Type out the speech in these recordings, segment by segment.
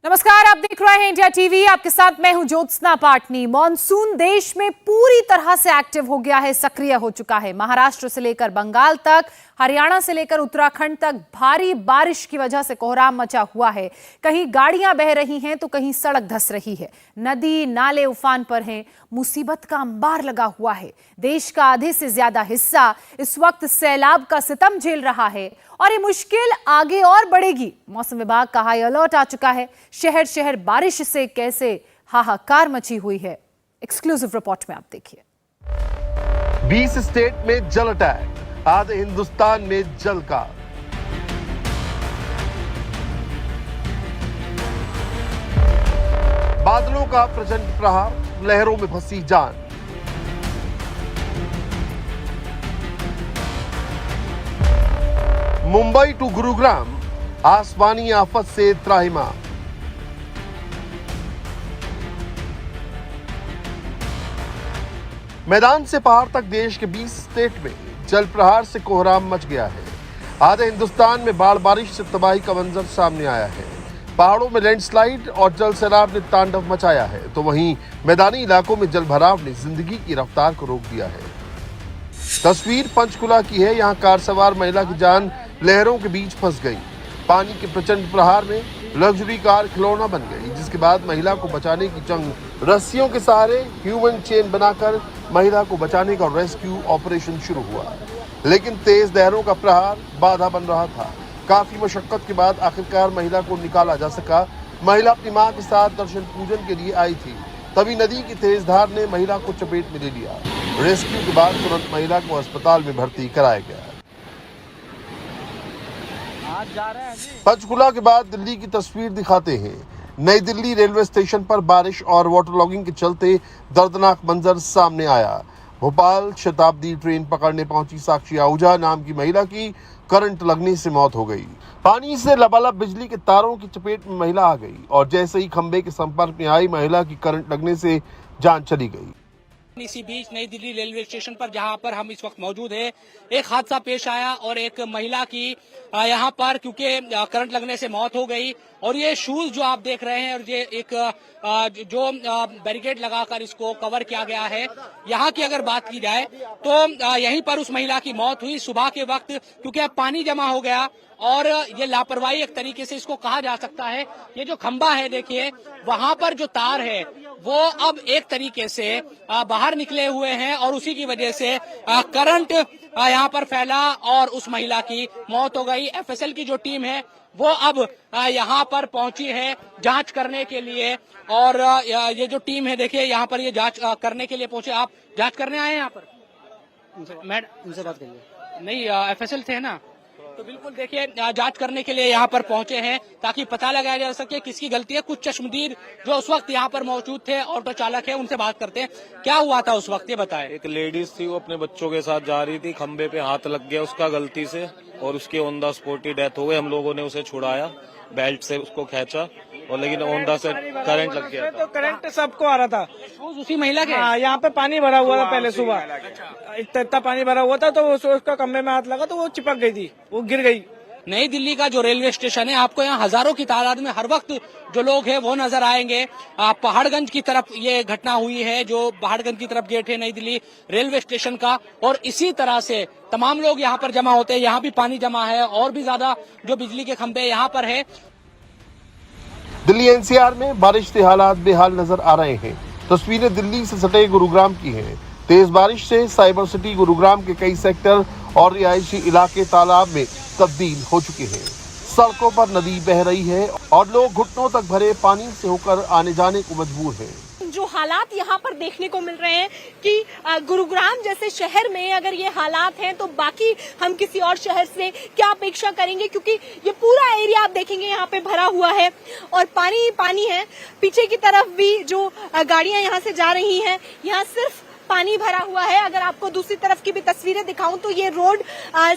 नमस्कार, आप देख रहे हैं इंडिया टीवी। आपके साथ मैं हूं ज्योत्सना पाटनी। मॉनसून देश में पूरी तरह से एक्टिव हो गया है, सक्रिय हो चुका है। महाराष्ट्र से लेकर बंगाल तक, हरियाणा से लेकर उत्तराखंड तक भारी बारिश की वजह से कोहराम मचा हुआ है। कहीं गाड़ियां बह रही हैं तो कहीं सड़क धंस रही है। नदी नाले उफान पर हैं। मुसीबत का अंबार लगा हुआ है। देश का आधे से ज्यादा हिस्सा इस वक्त सैलाब का सितम झेल रहा है और ये मुश्किल आगे और बढ़ेगी। मौसम विभाग का हाई अलर्ट आ चुका है। शहर शहर बारिश से कैसे हाहाकार मची हुई है, एक्सक्लूसिव रिपोर्ट में आप देखिए। 20 स्टेट में जल अटैक, आधे हिंदुस्तान में जल का। बादलों का प्रचंड प्रहार, लहरों में फंसी जान। मुंबई टू गुरुग्राम, आसमानी आफत से त्राहिमाम। मैदान से पहाड़ तक देश के 20 स्टेट में जल प्रहार से कोहराम मच गया है। आधे हिंदुस्तान में बाढ़ बारिश से तबाही का मंजर सामने आया है। पहाड़ों में लैंडस्लाइड और जल सैलाब ने तांडव मचाया है, तो वहीं मैदानी इलाकों में जल भराव ने जिंदगी की रफ्तार को रोक दिया है। तस्वीर पंचकुला की है। यहाँ कार सवार महिला की जान लहरों के बीच फंस गई। पानी के प्रचंड प्रहार में लग्जरी कार खिलौना बन गई, जिसके बाद महिला को बचाने की जंग रस्सियों के सहारे ह्यूमन चेन बनाकर महिला को बचाने का रेस्क्यू ऑपरेशन शुरू हुआ, लेकिन तेज लहरों का प्रहार बाधा बन रहा था। काफी मशक्कत के बाद आखिरकार महिला को निकाला जा सका। महिला अपनी मां के साथ दर्शन पूजन के लिए आई थी, तभी नदी की तेज धार ने महिला को चपेट में ले लिया। रेस्क्यू के बाद तुरंत महिला को अस्पताल में भर्ती कराया गया। पंचकुला के बाद दिल्ली की तस्वीर दिखाते हैं। नई दिल्ली रेलवे स्टेशन पर बारिश और वाटर लॉगिंग के चलते दर्दनाक मंजर सामने आया। भोपाल शताब्दी ट्रेन पकड़ने पहुंची साक्षी आहूजा नाम की महिला की करंट लगने से मौत हो गई। पानी से लबालब बिजली के तारों की चपेट में महिला आ गई और जैसे ही खंबे के संपर्क में आई महिला की करंट लगने से जान चली गई। इसी बीच नई दिल्ली रेलवे स्टेशन पर जहां पर हम इस वक्त मौजूद है, एक हादसा पेश आया और एक महिला की यहां पर क्योंकि करंट लगने से मौत हो गई। और ये शूज जो आप देख रहे हैं और ये एक जो बैरिकेड लगाकर इसको कवर किया गया है, यहाँ की अगर बात की जाए तो यहीं पर उस महिला की मौत हुई सुबह के वक्त, क्योंकि अब पानी जमा हो गया और ये लापरवाही एक तरीके से इसको कहा जा सकता है। ये जो खंबा है देखिए, वहां पर जो तार है वो अब एक तरीके से बाहर निकले हुए हैं और उसी की वजह से करंट यहाँ पर फैला और उस महिला की मौत हो गई। एफएसएल की जो टीम है वो अब यहाँ पर पहुंची है जांच करने के लिए और ये जो टीम है देखिए यहाँ पर ये जांच करने के लिए पहुंचे। आप जांच करने आए हैं यहाँ पर? मैडम उनसे बात करिए। नहीं, एफएसएल थे ना, तो बिल्कुल देखिए जांच करने के लिए यहाँ पर पहुंचे हैं ताकि पता लगाया जा सके किसकी गलती है। कुछ चश्मदीद जो उस वक्त यहाँ पर मौजूद थे, ऑटो चालक है, उनसे बात करते हैं। क्या हुआ था उस वक्त, ये बताएं। एक लेडीज थी, वो अपने बच्चों के साथ जा रही थी, खंबे पे हाथ लग गया उसका गलती से और उसकी on the spot he death हो गई। हम लोगों ने उसे छुड़ाया, बेल्ट से उसको खींचा और लेकिन ऑन द से करंट लग गया था। तो करंट सबको आ रहा था। उसी महिला के यहाँ पे पानी भरा हुआ था पहले सुबह, इतना पानी भरा हुआ था तो उसका कमरे में हाथ लगा तो वो चिपक गई थी, वो गिर गई। नई दिल्ली का जो रेलवे स्टेशन है, आपको यहाँ हजारों की तादाद में हर वक्त जो लोग हैं वो नजर आएंगे। पहाड़गंज की तरफ ये घटना हुई है, जो पहाड़गंज की तरफ गेट है नई दिल्ली रेलवे स्टेशन का, और इसी तरह से तमाम लोग यहाँ पर जमा होते हैं। यहाँ भी पानी जमा है और भी ज्यादा जो बिजली के खंभे यहाँ पर है। दिल्ली एनसीआर में बारिश से हालात बेहाल नजर आ रहे हैं। तस्वीरें दिल्ली से सटे गुरुग्राम की हैं। तेज बारिश से साइबर सिटी गुरुग्राम के कई सेक्टर और रिहायशी इलाके तालाब में तब्दील हो चुके हैं। सड़कों पर नदी बह रही है और लोग घुटनों तक भरे पानी से होकर आने जाने को मजबूर हैं। जो हालात यहाँ पर देखने को मिल रहे हैं कि गुरुग्राम जैसे शहर में अगर ये हालात हैं तो बाकी हम किसी और शहर से क्या अपेक्षा करेंगे, क्योंकि ये पूरा एरिया आप देखेंगे यहाँ पे भरा हुआ है और पानी ही पानी है। पीछे की तरफ भी जो गाड़ियां यहाँ से जा रही हैं, यहाँ सिर्फ पानी भरा हुआ है। अगर आपको दूसरी तरफ की भी तस्वीरें दिखाऊं तो ये रोड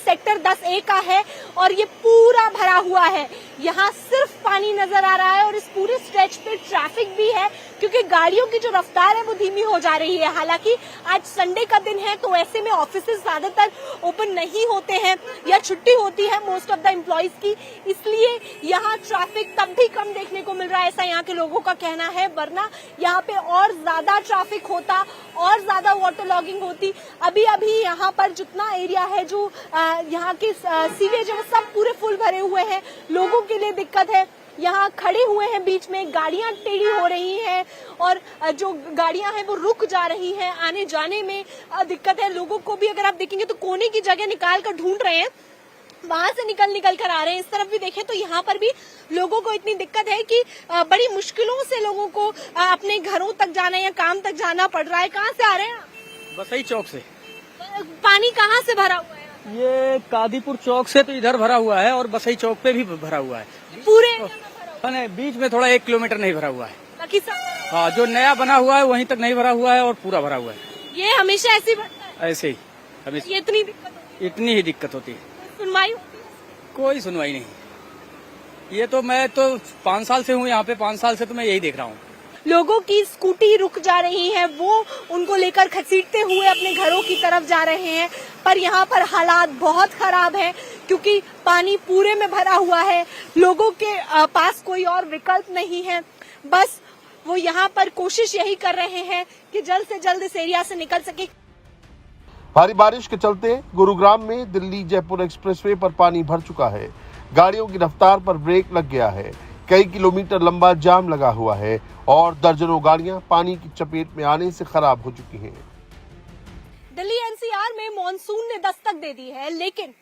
सेक्टर 10A का है और ये पूरा भरा हुआ है। यहाँ सिर्फ पानी नजर आ रहा है और इस पूरे स्ट्रेच पे ट्रैफिक भी है क्योंकि गाड़ियों की जो रफ्तार है वो धीमी हो जा रही है। हालांकि आज संडे का दिन है तो ऐसे में ऑफिसेज ज्यादातर ओपन नहीं होते हैं या छुट्टी होती है मोस्ट ऑफ द एम्प्लॉइज की, इसलिए यहाँ ट्रैफिक तब भी कम देखने को मिल रहा है, ऐसा यहाँ के लोगों का कहना है। वरना यहाँ पे और ज्यादा ट्रैफिक होता और ज्यादा वाटर लॉगिंग होती। अभी अभी यहाँ पर जितना एरिया है जो यहाँ के सीवेज है वो सब पूरे फुल भरे हुए हैं, लोगों के लिए दिक्कत है। यहाँ खड़े हुए हैं बीच में, गाड़ियां टेढ़ी हो रही हैं और जो गाड़ियां हैं वो रुक जा रही हैं, आने जाने में दिक्कत है। लोगों को भी अगर आप देखेंगे तो कोने की जगह निकाल कर ढूंढ रहे हैं, वहां से निकल कर आ रहे हैं। इस तरफ भी देखें तो यहाँ पर भी लोगों को इतनी दिक्कत है कि बड़ी मुश्किलों से लोगों को अपने घरों तक जाना या काम तक जाना पड़ रहा है। कहाँ से आ रहे हैं आप? बसई चौक से। पानी कहाँ से भरा हुआ है? ये कादीपुर चौक से तो इधर भरा हुआ है और बसई चौक पे भी भरा हुआ है। पूरे नहीं, बीच में थोड़ा 1 किलोमीटर नहीं भरा हुआ है। बाकी सब हाँ, जो नया बना हुआ है वहीं तक नहीं भरा हुआ है और पूरा भरा हुआ है। ये हमेशा ऐसे ही भरता है? ऐसे ही हमें ये इतनी दिक्कत होती इतनी ही दिक्कत होती है। है? सुनवाई होती है? कोई सुनवाई नहीं। ये तो मैं तो 5 साल से हूँ यहाँ पे, 5 साल से तो मैं यही देख रहा हूँ। लोगों की स्कूटी रुक जा रही है, वो उनको लेकर घसीटते हुए अपने घरों की तरफ जा रहे हैं। पर यहाँ पर हालात बहुत खराब है क्योंकि पानी पूरे में भरा हुआ है। लोगों के पास कोई और विकल्प नहीं है, बस वो यहाँ पर कोशिश यही कर रहे हैं कि जल्द से जल्द इस एरिया से निकल सके। भारी बारिश के चलते गुरुग्राम में दिल्ली जयपुर एक्सप्रेसवे पर पानी भर चुका है। गाड़ियों की रफ्तार पर ब्रेक लग गया है, कई किलोमीटर लंबा जाम लगा हुआ है और दर्जनों गाड़ियां पानी की चपेट में आने से खराब हो चुकी हैं। दिल्ली एनसीआर में मॉनसून ने दस्तक दे दी है, लेकिन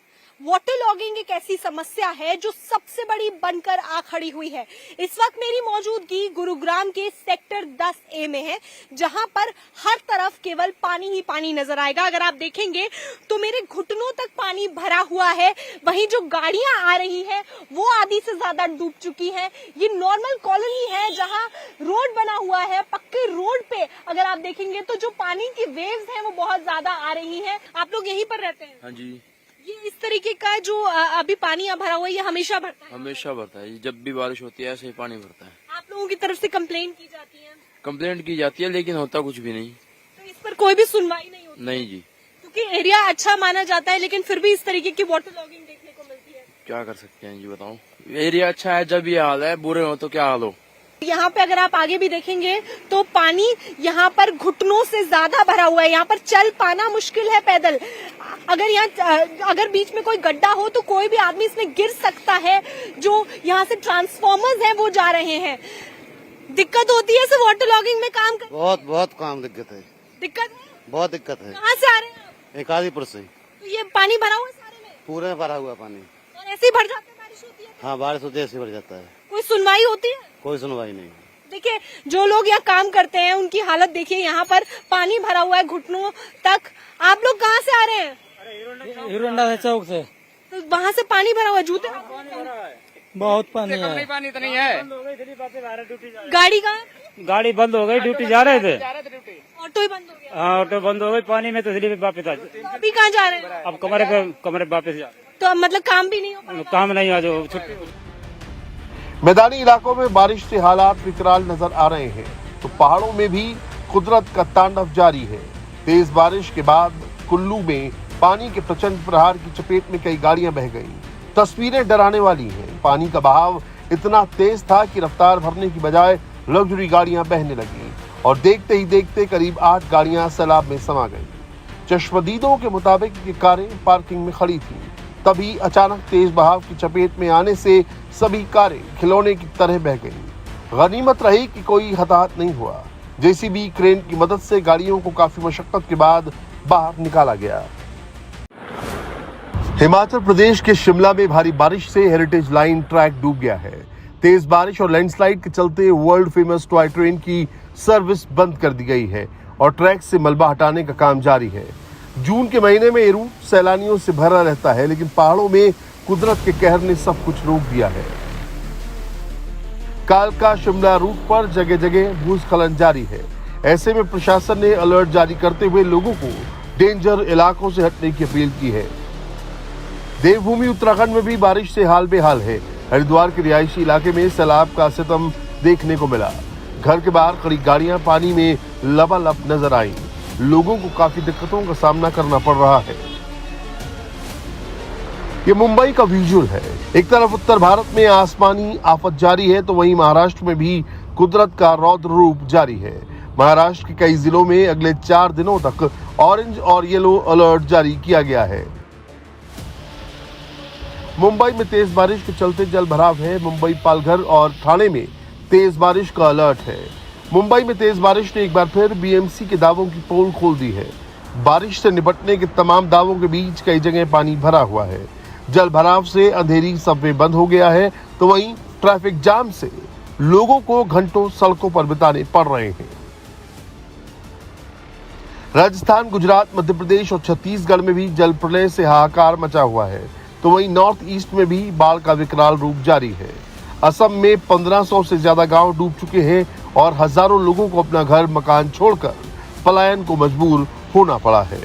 वाटर लॉगिंग एक ऐसी समस्या है जो सबसे बड़ी बनकर आ खड़ी हुई है। इस वक्त मेरी मौजूदगी गुरुग्राम के सेक्टर 10A में है, जहां पर हर तरफ केवल पानी ही पानी नजर आएगा। अगर आप देखेंगे तो मेरे घुटनों तक पानी भरा हुआ है, वहीं जो गाड़ियां आ रही हैं वो आधी से ज्यादा डूब चुकी हैं। ये नॉर्मल कॉलोनी है जहां रोड बना हुआ है, पक्के रोड पे अगर आप देखेंगे तो जो पानी की वेव्स हैं वो बहुत ज्यादा आ रही हैं। आप लोग यहीं पर रहते हैं? हाँ जी। ये इस तरीके का जो अभी पानी यहाँ भरा हुआ है ये हमेशा भरता है? हमेशा भरता है, जब भी बारिश होती है ऐसे ही पानी भरता है। आप लोगों की तरफ से कंप्लेंट की जाती है? कंप्लेंट की जाती है लेकिन होता कुछ भी नहीं। तो इस पर कोई भी सुनवाई नहीं होती? नहीं जी। क्योंकि एरिया अच्छा माना जाता है लेकिन फिर भी इस तरीके की वाटर लॉगिंग देखने को मिलती है। क्या कर सकते हैं जी, बताओ। एरिया अच्छा है, जब ये हाल है, बुरे हो तो क्या हाल हो। यहाँ पे अगर आप आगे भी देखेंगे तो पानी यहाँ पर घुटनों से ज्यादा भरा हुआ है। यहाँ पर चल पाना मुश्किल है पैदल। अगर बीच में कोई गड्ढा हो तो कोई भी आदमी इसमें गिर सकता है। जो यहाँ से ट्रांसफॉर्मर्स हैं वो जा रहे हैं। दिक्कत होती है इस वाटर लॉगिंग में काम कर? बहुत काम दिक्कत है। दिक्कत है? बहुत दिक्कत है। कहाँ से आ रहे हैं आप? एक आदिपुर से। तो ये पानी भरा हुआ है सारे में? पूरे में भरा हुआ पानी। और ऐसे ही भर जाता है बारिश होती है? हाँ, बारिश होती है ऐसे भर जाता है। कोई सुनवाई होती है? कोई सुनवाई नहीं। देखिए, जो लोग यहाँ काम करते हैं उनकी हालत देखिए। यहाँ पर पानी भरा हुआ है घुटनों तक। आप लोग कहाँ से आ रहे हैं? हीरोंडा चौक से। तो वहाँ से पानी भरा हुआ है, जूते बहुत पानी है। पानी तो नहीं है। गाड़ी कहाँ है? गाड़ी बंद हो गई, ड्यूटी जा रहे थे। ऑटो ही बंद हो गया? हाँ, ऑटो बंद हो गई, पानी में तो इसलिए वापस आ। तो अभी कहाँ जा रहे हैं? अब कमरे वापस जा। तो अब मतलब काम भी नहीं हो पाएगा? काम नहीं, आज छुट्टी। मैदानी इलाकों में बारिश से हालात विकराल नजर आ रहे हैं तो पहाड़ों में भी कुदरत का तांडव जारी है। तेज बारिश के बाद कुल्लू में पानी के प्रचंड प्रहार की चपेट में कई गाड़ियां बह गईं। तस्वीरें डराने वाली हैं। पानी का बहाव इतना तेज था कि रफ्तार भरने की बजाय लग्जरी गाड़ियां बहने लगी और देखते ही देखते करीब 8 गाड़ियां सैलाब में समा गईं। चश्मदीदों के मुताबिक ये कारें पार्किंग में खड़ी थीं। तभी अचानक तेज बहाव की चपेट में आने से सभी कारें खिलौने की तरह बह गईं। गनीमत रही कि कोई हताहत नहीं हुआ। जेसीबी क्रेन की मदद से गाड़ियों को काफी मशक्कत के बाद बाहर निकाला गया। हिमाचल प्रदेश के शिमला में भारी बारिश से हेरिटेज लाइन ट्रैक डूब गया है। तेज बारिश और लैंडस्लाइड के चलते वर्ल्ड फेमस टॉय ट्रेन की सर्विस बंद कर दी गई है और ट्रैक से मलबा हटाने का काम जारी है। जून के महीने में ये रूट सैलानियों से भरा रहता है, लेकिन पहाड़ों में कुदरत के कहर ने सब कुछ रोक दिया है। कालका शिमला रूट पर जगह जगह भूस्खलन जारी है। ऐसे में प्रशासन ने अलर्ट जारी करते हुए लोगों को डेंजर इलाकों से हटने की अपील की है। देवभूमि उत्तराखंड में भी बारिश से हाल बेहाल है। हरिद्वार के रिहायशी इलाके में सैलाब का सितम देखने को मिला। घर के बाहर खड़ी गाड़ियां पानी में लबालब नजर आईं। लोगों को काफी दिक्कतों का सामना करना पड़ रहा है। ये मुंबई का विजुअल है। एक तरफ उत्तर भारत में आसमानी आफत जारी है तो वहीं महाराष्ट्र में भी कुदरत का रौद्र रूप जारी है। महाराष्ट्र के कई जिलों में अगले 4 दिनों तक ऑरेंज और येलो अलर्ट जारी किया गया है। मुंबई में तेज बारिश के चलते जल भराव है। मुंबई, पालघर और ठाणे में तेज बारिश का अलर्ट है। मुंबई में तेज बारिश ने एक बार फिर बीएमसी के दावों की पोल खोल दी है। बारिश से निपटने के तमाम दावों के बीच कई जगह पानी भरा हुआ है। जल भराव से अंधेरी सबवे बंद हो गया है तो वहीं ट्रैफिक जाम से लोगों को घंटों सड़कों पर बिताने पड़ रहे हैं। राजस्थान, गुजरात, मध्य प्रदेश और छत्तीसगढ़ में भी जल प्रलय से हाहाकार मचा हुआ है तो वहीं नॉर्थ ईस्ट में भी बाढ़ का विकराल रूप जारी है। असम में 1500 से ज्यादा गांव डूब चुके हैं और हजारों लोगों को अपना घर मकान छोड़कर पलायन को मजबूर होना पड़ा है।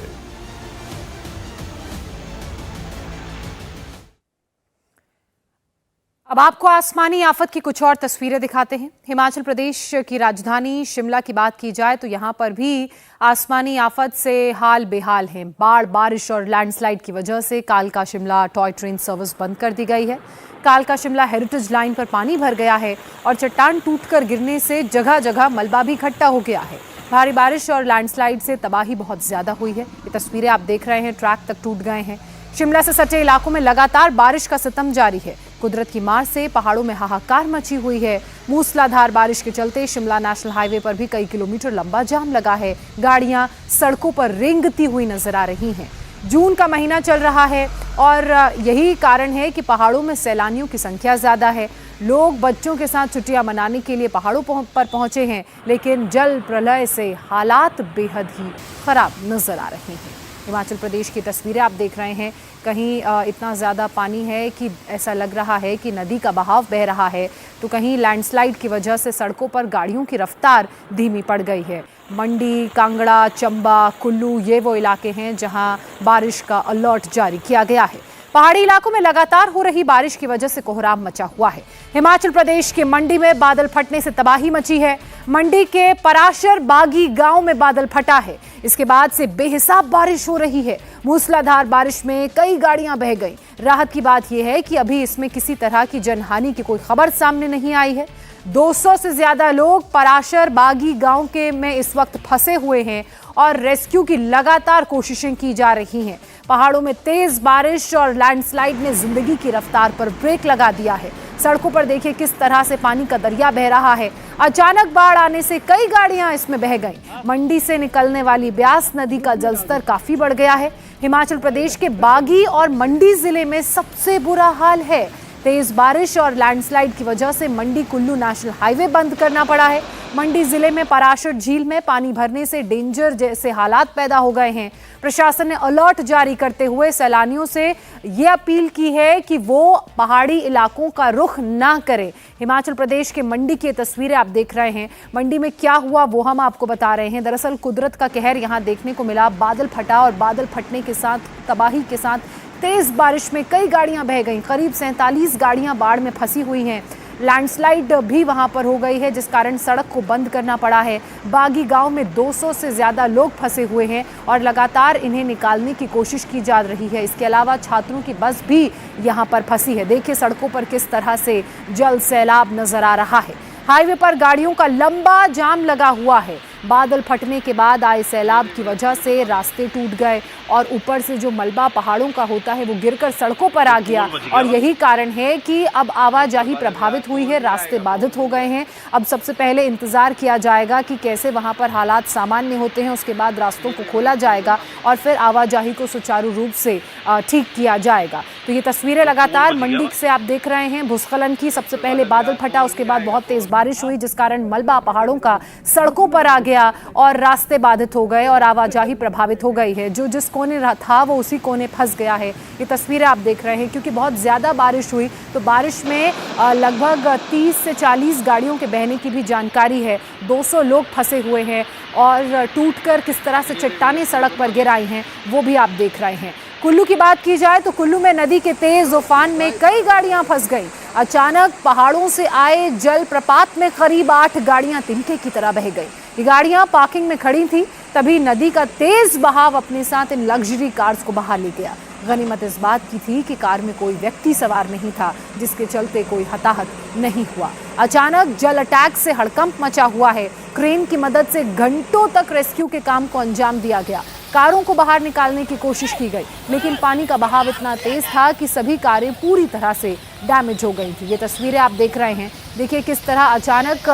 अब आपको आसमानी आफत की कुछ और तस्वीरें दिखाते हैं। हिमाचल प्रदेश की राजधानी शिमला की बात की जाए तो यहाँ पर भी आसमानी आफत से हाल बेहाल है। बाढ़, बारिश और लैंडस्लाइड की वजह से कालका शिमला टॉय ट्रेन सर्विस बंद कर दी गई है। कालका शिमला हेरिटेज लाइन पर पानी भर गया है और चट्टान टूटकर गिरने से जगह जगह मलबा भी इकट्ठा हो गया है। भारी बारिश और लैंडस्लाइड से तबाही बहुत ज्यादा हुई है। ये तस्वीरें आप देख रहे हैं, ट्रैक तक टूट गए हैं। शिमला से सटे इलाकों में लगातार बारिश का सितम जारी है। कुदरत की मार से पहाड़ों में हाहाकार मची हुई है। मूसलाधार बारिश के चलते शिमला नेशनल हाईवे पर भी कई किलोमीटर लंबा जाम लगा है। गाड़ियां सड़कों पर रेंगती हुई नजर आ रही हैं। जून का महीना चल रहा है और यही कारण है कि पहाड़ों में सैलानियों की संख्या ज्यादा है। लोग बच्चों के साथ छुट्टियां मनाने के लिए पहाड़ों पर पहुंचे हैं, लेकिन जल प्रलय से हालात बेहद ही खराब नजर आ रहे हैं। हिमाचल प्रदेश की तस्वीरें आप देख रहे हैं। कहीं इतना ज़्यादा पानी है कि ऐसा लग रहा है कि नदी का बहाव बह रहा है, तो कहीं लैंडस्लाइड की वजह से सड़कों पर गाड़ियों की रफ्तार धीमी पड़ गई है। मंडी, कांगड़ा, चंबा, कुल्लू ये वो इलाके हैं जहां बारिश का अलर्ट जारी किया गया है। पहाड़ी इलाकों में लगातार हो रही बारिश की वजह से कोहराम मचा हुआ है। हिमाचल प्रदेश के मंडी में बादल फटने से तबाही मची है। मंडी के पराशर बागी गांव में बादल फटा है। इसके बाद से बेहिसाब बारिश हो रही है। मूसलाधार बारिश में कई गाड़ियां बह गईं। राहत की बात यह है कि अभी इसमें किसी तरह की जनहानि की कोई खबर सामने नहीं आई है। 200 से ज्यादा लोग पराशर बागी गांव के में इस वक्त फंसे हुए हैं और रेस्क्यू की लगातार कोशिशें की जा रही हैं। पहाड़ों में तेज बारिश और लैंडस्लाइड ने जिंदगी की रफ्तार पर ब्रेक लगा दिया है। सड़कों पर देखिए किस तरह से पानी का दरिया बह रहा है। अचानक बाढ़ आने से कई गाड़ियां इसमें बह गईं। मंडी से निकलने वाली ब्यास नदी का जलस्तर काफी बढ़ गया है। हिमाचल प्रदेश के बागी और मंडी जिले में सबसे बुरा हाल है। तेज बारिश और लैंडस्लाइड की वजह से मंडी कुल्लू नेशनल हाईवे बंद करना पड़ा है। मंडी जिले में पराशर झील में पानी भरने से डेंजर जैसे हालात पैदा हो गए हैं। प्रशासन ने अलर्ट जारी करते हुए सैलानियों से ये अपील की है कि वो पहाड़ी इलाकों का रुख ना करें। हिमाचल प्रदेश के मंडी की तस्वीरें आप देख रहे हैं। मंडी में क्या हुआ वो हम आपको बता रहे हैं। दरअसल कुदरत का कहर यहाँ देखने को मिला। बादल फटा और बादल फटने के साथ तबाही के साथ तेज बारिश में कई गाड़ियां बह गईं। करीब 47 गाड़ियां बाढ़ में फंसी हुई हैं। लैंडस्लाइड भी वहां पर हो गई है जिस कारण सड़क को बंद करना पड़ा है। बागी गांव में 200 से ज्यादा लोग फंसे हुए हैं और लगातार इन्हें निकालने की कोशिश की जा रही है। इसके अलावा छात्रों की बस भी यहां पर फंसी है। देखिए सड़कों पर किस तरह से जल सैलाब नजर आ रहा है। हाईवे पर गाड़ियों का लंबा जाम लगा हुआ है। बादल फटने के बाद आए सैलाब की वजह से रास्ते टूट गए और ऊपर से जो मलबा पहाड़ों का होता है वो गिरकर सड़कों पर आ गया और यही कारण है कि अब आवाजाही प्रभावित हुई है। रास्ते बाधित हो गए हैं। अब सबसे पहले इंतजार किया जाएगा कि कैसे वहां पर हालात सामान्य होते हैं। उसके बाद रास्तों को खोला जाएगा और फिर आवाजाही को सुचारू रूप से ठीक किया जाएगा। तो ये तस्वीरें लगातार मंडी से आप देख रहे हैं। भूस्खलन की सबसे पहले बादल फटा, उसके बाद बहुत तेज बारिश हुई जिस कारण मलबा पहाड़ों का सड़कों पर आ गया और रास्ते बाधित हो गए और आवाजाही प्रभावित हो गई है। जो जिस कोने था वो उसी कोने फंस गया है। ये तस्वीरें आप देख रहे हैं क्योंकि बहुत ज़्यादा बारिश हुई तो बारिश में लगभग 30 से 40 गाड़ियों के बहने की भी जानकारी है। 200 लोग फंसे हुए हैं और टूटकर किस तरह से चट्टानें सड़क पर गिर आई हैं वो भी आप देख रहे हैं। कुल्लू की बात की जाए तो कुल्लू में नदी के तेज उफान में कई गाड़ियां फंस गईं। अचानक पहाड़ों से आए जल प्रपात में करीब 8 गाड़ियां तिनके की तरह बह गई। ये गाड़ियां पार्किंग में खड़ी थी, तभी नदी का तेज बहाव अपने साथ इन लग्जरी कार्स को बहा ले गया। गनीमत इस बात की थी कि कार में कोई व्यक्ति सवार नहीं था, जिसके चलते कोई हताहत नहीं हुआ। अचानक जल अटैक से हड़कंप मचा हुआ है। क्रेन की मदद से घंटों तक रेस्क्यू के काम को अंजाम दिया गया। कारों को बाहर निकालने की कोशिश की गई, लेकिन पानी का बहाव इतना तेज था कि सभी कारें पूरी तरह से डैमेज हो गई थी। ये तस्वीरें आप देख रहे हैं। देखिए किस तरह अचानक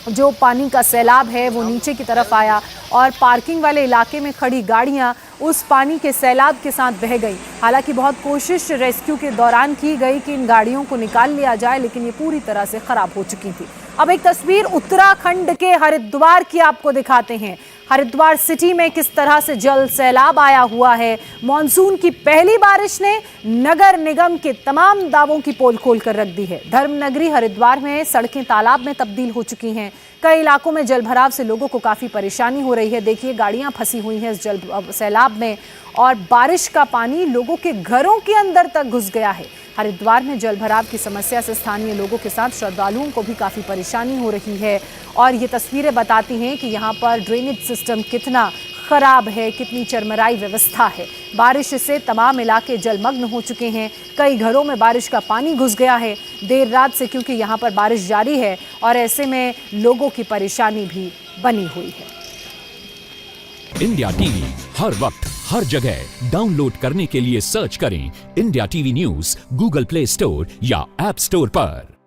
जो पानी का सैलाब है वो नीचे की तरफ आया और पार्किंग वाले इलाके में खड़ी गाड़ियां उस पानी के सैलाब के साथ बह गई। हालांकि बहुत कोशिश रेस्क्यू के दौरान की गई कि इन गाड़ियों को निकाल लिया जाए, लेकिन ये पूरी तरह से खराब हो चुकी थी। अब एक तस्वीर उत्तराखंड के हरिद्वार की आपको दिखाते हैं। हरिद्वार सिटी में किस तरह से जल सैलाब आया हुआ है। मॉनसून की पहली बारिश ने नगर निगम के तमाम दावों की पोल खोल कर रख दी है। धर्मनगरी हरिद्वार में सड़कें तालाब में तब्दील हो चुकी हैं। कई इलाकों में जलभराव से लोगों को काफ़ी परेशानी हो रही है। देखिए गाड़ियां फंसी हुई हैं इस जल सैलाब में और बारिश का पानी लोगों के घरों के अंदर तक घुस गया है। हरिद्वार में जलभराव की समस्या से स्थानीय लोगों के साथ श्रद्धालुओं को भी काफ़ी परेशानी हो रही है और ये तस्वीरें बताती हैं कि यहाँ पर ड्रेनेज सिस्टम कितना खराब है, कितनी चरमराई व्यवस्था है। बारिश से तमाम इलाके जलमग्न हो चुके हैं। कई घरों में बारिश का पानी घुस गया है देर रात से, क्योंकि यहाँ पर बारिश जारी है और ऐसे में लोगों की परेशानी भी बनी हुई है। इंडिया टीवी हर वक्त हर जगह डाउनलोड करने के लिए सर्च करें India TV news Google play store या ऐप स्टोर पर।